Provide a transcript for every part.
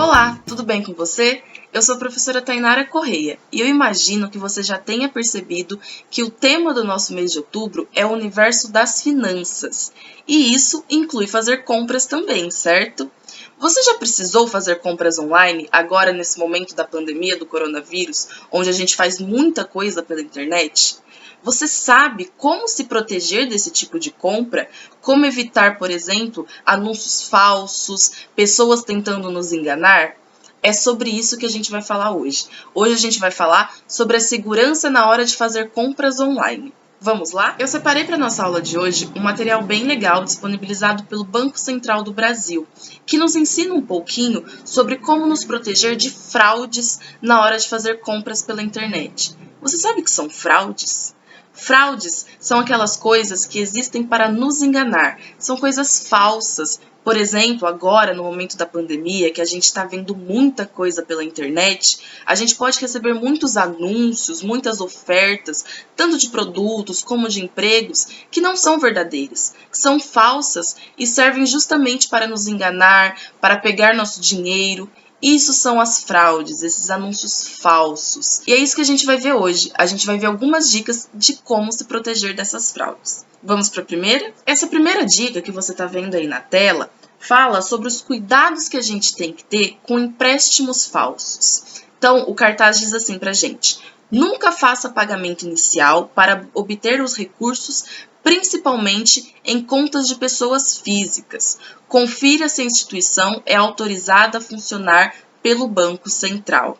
Olá, tudo bem com você? Eu sou a professora Tainara Correia e eu imagino que você já tenha percebido que o tema do nosso mês de outubro é o universo das finanças. E isso inclui fazer compras também, certo? Você já precisou fazer compras online agora nesse momento da pandemia do coronavírus, onde a gente faz muita coisa pela internet? Você sabe como se proteger desse tipo de compra? Como evitar, por exemplo, anúncios falsos, pessoas tentando nos enganar? É sobre isso que a gente vai falar hoje. Hoje a gente vai falar sobre a segurança na hora de fazer compras online. Vamos lá? Eu separei para nossa aula de hoje um material bem legal disponibilizado pelo Banco Central do Brasil, que nos ensina um pouquinho sobre como nos proteger de fraudes na hora de fazer compras pela internet. Você sabe o que são fraudes? Fraudes são aquelas coisas que existem para nos enganar, são coisas falsas. Por exemplo, agora, no momento da pandemia, que a gente está vendo muita coisa pela internet, a gente pode receber muitos anúncios, muitas ofertas, tanto de produtos como de empregos, que não são verdadeiras, que são falsas e servem justamente para nos enganar, para pegar nosso dinheiro. Isso são as fraudes, esses anúncios falsos. E é isso que a gente vai ver hoje. A gente vai ver algumas dicas de como se proteger dessas fraudes. Vamos para a primeira? Essa primeira dica que você está vendo aí na tela fala sobre os cuidados que a gente tem que ter com empréstimos falsos. Então, o cartaz diz assim pra gente: nunca faça pagamento inicial para obter os recursos, principalmente em contas de pessoas físicas. Confira se a instituição é autorizada a funcionar pelo Banco Central.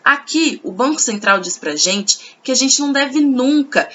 Aqui, o Banco Central diz pra gente que a gente não deve nunca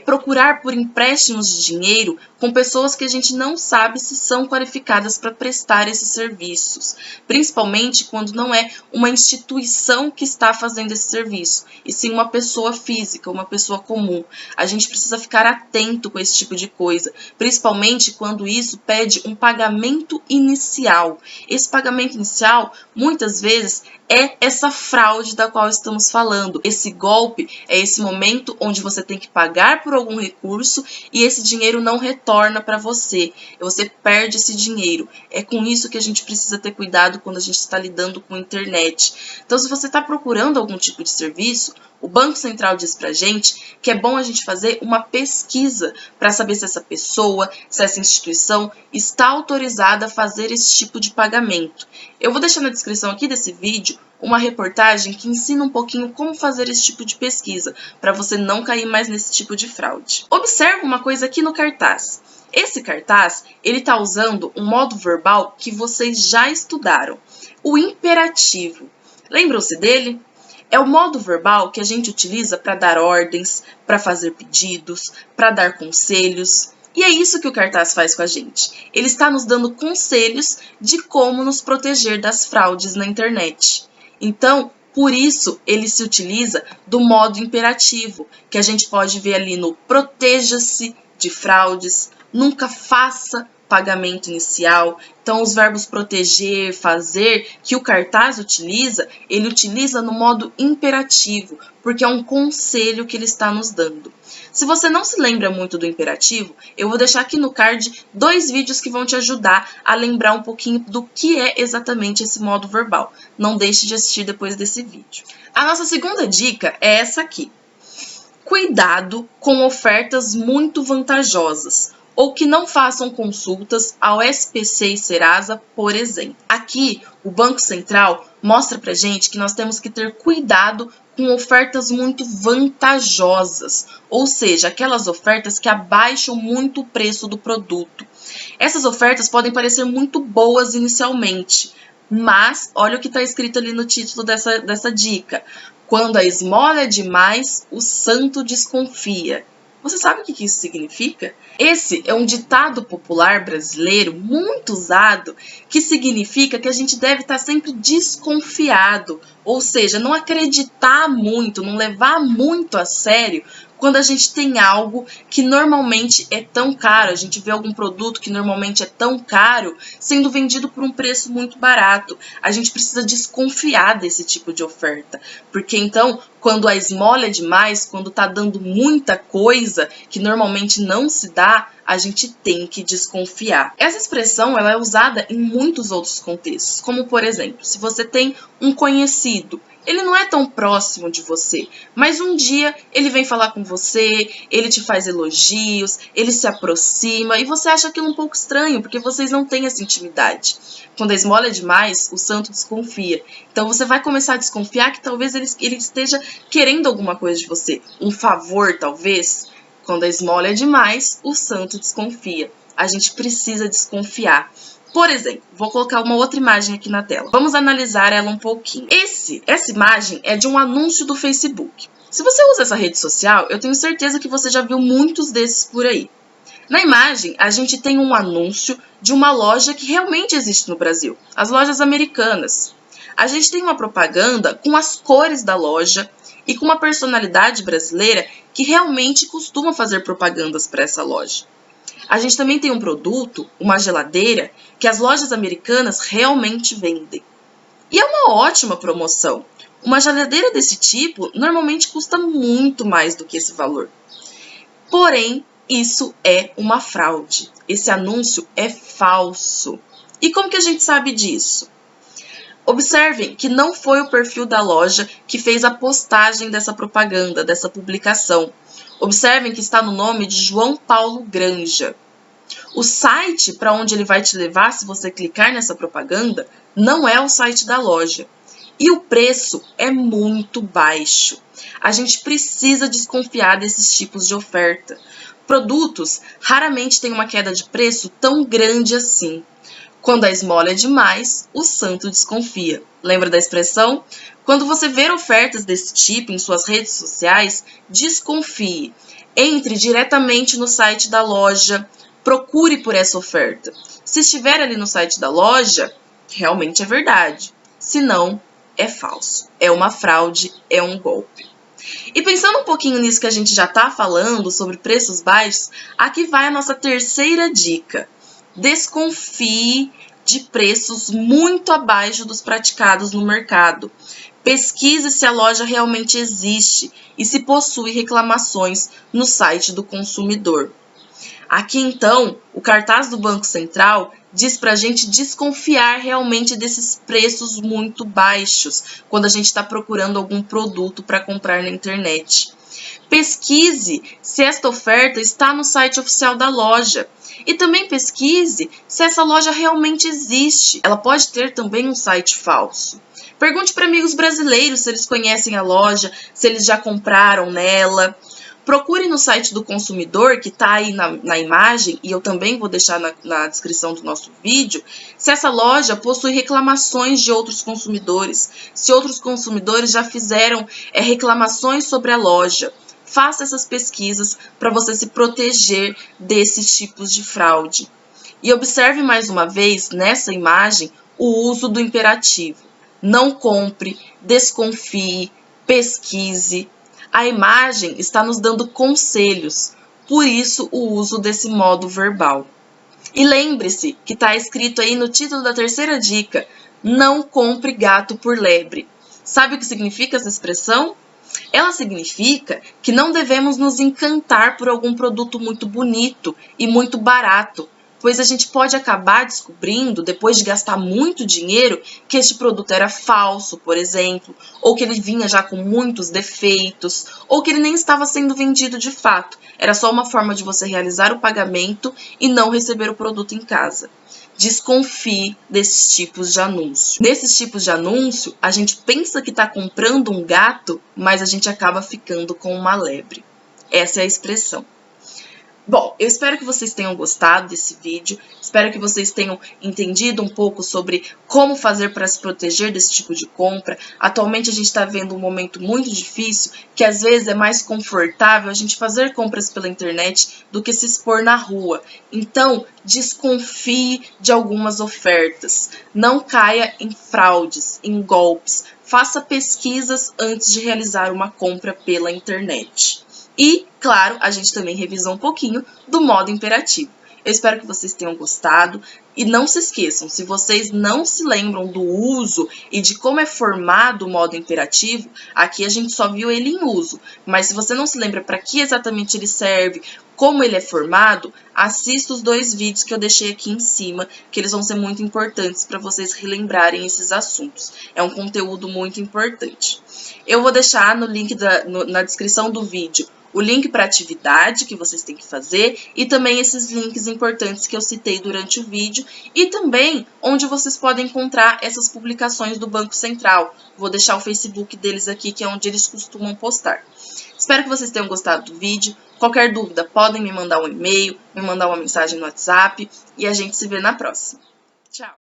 procurar por empréstimos de dinheiro com pessoas que a gente não sabe se são qualificadas para prestar esses serviços, principalmente quando não é uma instituição que está fazendo esse serviço, e sim uma pessoa física, uma pessoa comum. A gente precisa ficar atento com esse tipo de coisa, principalmente quando isso pede um pagamento inicial. Esse pagamento inicial, muitas vezes, é essa fraude da qual estamos falando. Esse golpe é esse momento onde você tem que pagar por algum recurso e esse dinheiro não retorna para você. Você perde esse dinheiro. É com isso que a gente precisa ter cuidado quando a gente está lidando com a internet. Então, se você está procurando algum tipo de serviço, o Banco Central diz pra gente que é bom a gente fazer uma pesquisa para saber se essa pessoa, se essa instituição está autorizada a fazer esse tipo de pagamento. Eu vou deixar na descrição aqui desse vídeo uma reportagem que ensina um pouquinho como fazer esse tipo de pesquisa, para você não cair mais nesse tipo de fraude. Observe uma coisa aqui no cartaz. Esse cartaz, ele está usando um modo verbal que vocês já estudaram, o imperativo. Lembram-se dele? É o modo verbal que a gente utiliza para dar ordens, para fazer pedidos, para dar conselhos. E é isso que o cartaz faz com a gente. Ele está nos dando conselhos de como nos proteger das fraudes na internet. Então, por isso, ele se utiliza do modo imperativo, que a gente pode ver ali no proteja-se de fraudes, nunca faça pagamento inicial. Então, os verbos proteger, fazer, que o cartaz utiliza, ele utiliza no modo imperativo, porque é um conselho que ele está nos dando. Se você não se lembra muito do imperativo, eu vou deixar aqui no card 2 vídeos que vão te ajudar a lembrar um pouquinho do que é exatamente esse modo verbal. Não deixe de assistir depois desse vídeo. A nossa segunda dica é essa aqui. Cuidado com ofertas muito vantajosas, ou que não façam consultas ao SPC e Serasa, por exemplo. Aqui, o Banco Central mostra pra gente que nós temos que ter cuidado com ofertas muito vantajosas, ou seja, aquelas ofertas que abaixam muito o preço do produto. Essas ofertas podem parecer muito boas inicialmente, mas olha o que está escrito ali no título dessa dica. Quando a esmola é demais, o santo desconfia. Você sabe o que isso significa? Esse é um ditado popular brasileiro muito usado, que significa que a gente deve estar sempre desconfiado, ou seja, não acreditar muito, não levar muito a sério quando a gente tem algo que normalmente é tão caro, a gente vê algum produto que normalmente é tão caro sendo vendido por um preço muito barato. A gente precisa desconfiar desse tipo de oferta, porque então, quando a esmola é demais, quando tá dando muita coisa que normalmente não se dá, a gente tem que desconfiar. Essa expressão ela é usada em muitos outros contextos, como por exemplo, se você tem um conhecido, ele não é tão próximo de você, mas um dia ele vem falar com você, ele te faz elogios, ele se aproxima e você acha aquilo um pouco estranho, porque vocês não têm essa intimidade. Quando a esmola é demais, o santo desconfia. Então você vai começar a desconfiar que talvez ele esteja querendo alguma coisa de você, um favor talvez. Quando a esmola é demais, o santo desconfia. A gente precisa desconfiar. Por exemplo, vou colocar uma outra imagem aqui na tela. Vamos analisar ela um pouquinho. Essa imagem é de um anúncio do Facebook. Se você usa essa rede social, eu tenho certeza que você já viu muitos desses por aí. Na imagem, a gente tem um anúncio de uma loja que realmente existe no Brasil, as lojas americanas. A gente tem uma propaganda com as cores da loja e com uma personalidade brasileira que realmente costuma fazer propagandas para essa loja. A gente também tem um produto, uma geladeira, que as lojas americanas realmente vendem. E é uma ótima promoção. Uma geladeira desse tipo normalmente custa muito mais do que esse valor. Porém, isso é uma fraude. Esse anúncio é falso. E como que a gente sabe disso? Observem que não foi o perfil da loja que fez a postagem dessa propaganda, dessa publicação. Observem que está no nome de João Paulo Granja. O site para onde ele vai te levar, se você clicar nessa propaganda, não é o site da loja. E o preço é muito baixo. A gente precisa desconfiar desses tipos de oferta. Produtos raramente têm uma queda de preço tão grande assim. Quando a esmola é demais, o santo desconfia. Lembra da expressão? Quando você ver ofertas desse tipo em suas redes sociais, desconfie. Entre diretamente no site da loja, procure por essa oferta. Se estiver ali no site da loja, realmente é verdade. Se não, é falso. É uma fraude, é um golpe. E pensando um pouquinho nisso que a gente já está falando sobre preços baixos, aqui vai a nossa terceira dica. Desconfie de preços muito abaixo dos praticados no mercado. Pesquise se a loja realmente existe e se possui reclamações no site do consumidor. Aqui, então, o cartaz do Banco Central diz para a gente desconfiar realmente desses preços muito baixos quando a gente está procurando algum produto para comprar na internet. Pesquise se esta oferta está no site oficial da loja. E também pesquise se essa loja realmente existe. Ela pode ter também um site falso. Pergunte para amigos brasileiros se eles conhecem a loja, se eles já compraram nela. Procure no site do consumidor, que está aí na imagem, e eu também vou deixar na descrição do nosso vídeo, se essa loja possui reclamações de outros consumidores, se outros consumidores já fizeram reclamações sobre a loja. Faça essas pesquisas para você se proteger desses tipos de fraude. E observe mais uma vez, nessa imagem, o uso do imperativo. Não compre, desconfie, pesquise. A imagem está nos dando conselhos, por isso o uso desse modo verbal. E lembre-se que está escrito aí no título da terceira dica, não compre gato por lebre. Sabe o que significa essa expressão? Ela significa que não devemos nos encantar por algum produto muito bonito e muito barato, pois a gente pode acabar descobrindo, depois de gastar muito dinheiro, que este produto era falso, por exemplo, ou que ele vinha já com muitos defeitos, ou que ele nem estava sendo vendido de fato. Era só uma forma de você realizar o pagamento e não receber o produto em casa. Desconfie desses tipos de anúncio. Nesses tipos de anúncio, a gente pensa que está comprando um gato, mas a gente acaba ficando com uma lebre. Essa é a expressão. Bom, eu espero que vocês tenham gostado desse vídeo, espero que vocês tenham entendido um pouco sobre como fazer para se proteger desse tipo de compra. Atualmente a gente está vendo um momento muito difícil, que às vezes é mais confortável a gente fazer compras pela internet do que se expor na rua. Então, desconfie de algumas ofertas, não caia em fraudes, em golpes, faça pesquisas antes de realizar uma compra pela internet. E, claro, a gente também revisou um pouquinho do modo imperativo. Eu espero que vocês tenham gostado e não se esqueçam, se vocês não se lembram do uso e de como é formado o modo imperativo, aqui a gente só viu ele em uso, mas se você não se lembra para que exatamente ele serve, como ele é formado, assista os 2 vídeos que eu deixei aqui em cima, que eles vão ser muito importantes para vocês relembrarem esses assuntos. É um conteúdo muito importante. Eu vou deixar no link na descrição do vídeo o link para a atividade que vocês têm que fazer e também esses links importantes que eu citei durante o vídeo e também onde vocês podem encontrar essas publicações do Banco Central. Vou deixar o Facebook deles aqui, que é onde eles costumam postar. Espero que vocês tenham gostado do vídeo. Qualquer dúvida, podem me mandar um e-mail, me mandar uma mensagem no WhatsApp e a gente se vê na próxima. Tchau!